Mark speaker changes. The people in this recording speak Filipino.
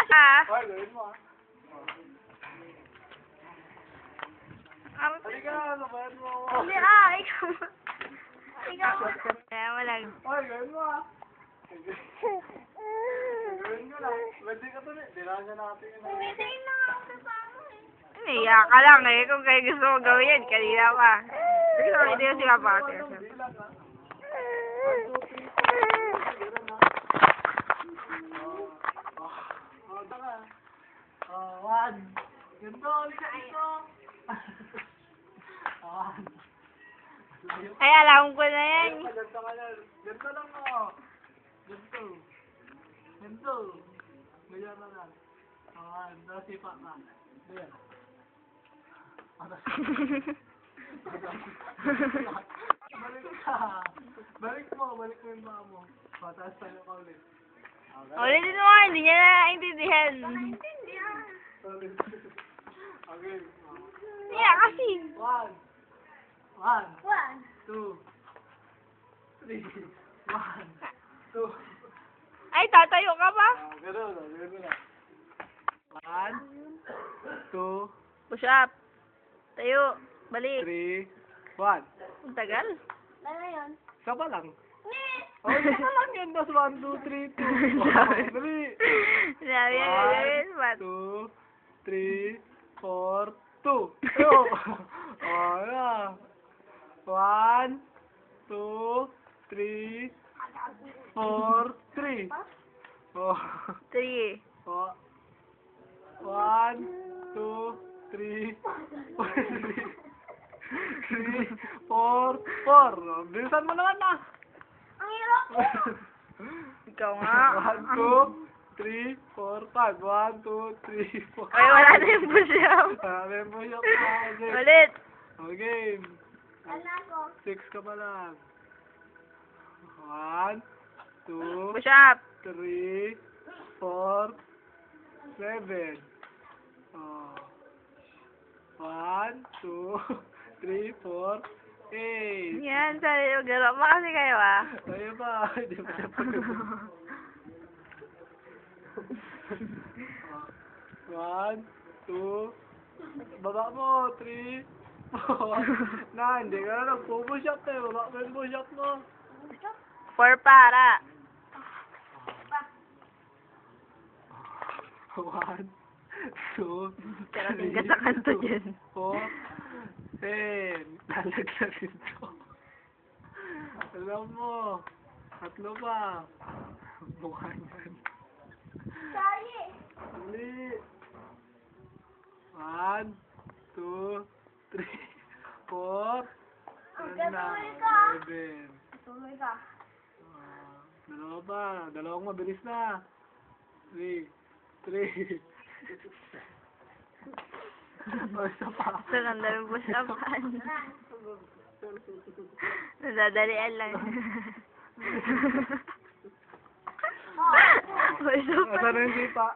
Speaker 1: siya.
Speaker 2: Ay, gawin mo ah. Halika na, sabayan mo ako.
Speaker 1: Hindi ikaw. Ikaw. Kaya mo lang.
Speaker 2: Ay, gawin mo ah. Gawin mo lang. Pwede ka to eh. Dinasan natin yun.
Speaker 1: Hindi na ako kasama eh. Naiyak ka lang eh. Kung kayo gusto mo gawin, kanina pa. Sige, hindi ko sila pa.
Speaker 2: Bilang ah. 1, 2, 3, 4. Ganito, halika dito. 1.
Speaker 1: Ay, alam ko na yan.
Speaker 2: Ganito ka lang. Ganito lang oh. Ganito. Ganito. Ganyan na lang. 1, 2, sipa ka. Ganyan. Balik ka. Balik mo yung mga mo. Pataas tayo ka ulit.
Speaker 1: Ulitin mo, hindi niya naiintindihan.
Speaker 2: Ulit. Okay.
Speaker 1: Yeah, kasi.
Speaker 2: 1, 2, 3, 1, 2.
Speaker 1: Ay, tatayo ka pa?
Speaker 2: Gano'n na. 1, 2,
Speaker 1: Push up. Tayo. Balik.
Speaker 2: 3, 1.
Speaker 1: Ang tagal.
Speaker 2: Isa pa lang. Oh, isa pa lang yun. Tapos 1, 2, 3, 2. Dali.
Speaker 1: Sabi yan gagawin.
Speaker 2: 1, 2, 3, 4, 2. Oh, na. 1, 2, 3, 4, 3. Oh.
Speaker 1: 3.
Speaker 2: Oh. 1, 2, 3, 4, 4. Bilisan mo naman na.
Speaker 1: Ang hirap mo. Ikaw nga.
Speaker 2: 1, 2, 3, 4, 5. 1, 2, 3, 4.
Speaker 1: Ay, wala na yung push up.
Speaker 2: May push up na.
Speaker 1: Ulit.
Speaker 2: Okay. 6 ka pa lang. 1, 2,
Speaker 1: Push up.
Speaker 2: 3, 4, 7. Oh. 1, 2, 3, 4, 8.
Speaker 1: Yan, sabi yung gano'n pa kasi kayo ah.
Speaker 2: Ayaw ba? Hindi pa siya pagod. 1, 2, baba mo, 3, 4, na, hindi ka na nagpo-push up eh. Baba mo yung push up mo.
Speaker 1: 4 para.
Speaker 2: 1, 2,
Speaker 1: Karating ka sa kanto dyan.
Speaker 2: 4, 10. Lalagsasin to. Alam mo. 3 pa. Mukha niyan. Dali. 1, 2, 3, 4.
Speaker 1: Tuloy ka.
Speaker 2: 7. 2 pa. 2 mabilis na. 3. 3. O, isa pa.
Speaker 1: So, ang daming push upan. Nadadalian lang. Push up.
Speaker 2: Asan na yung sipa?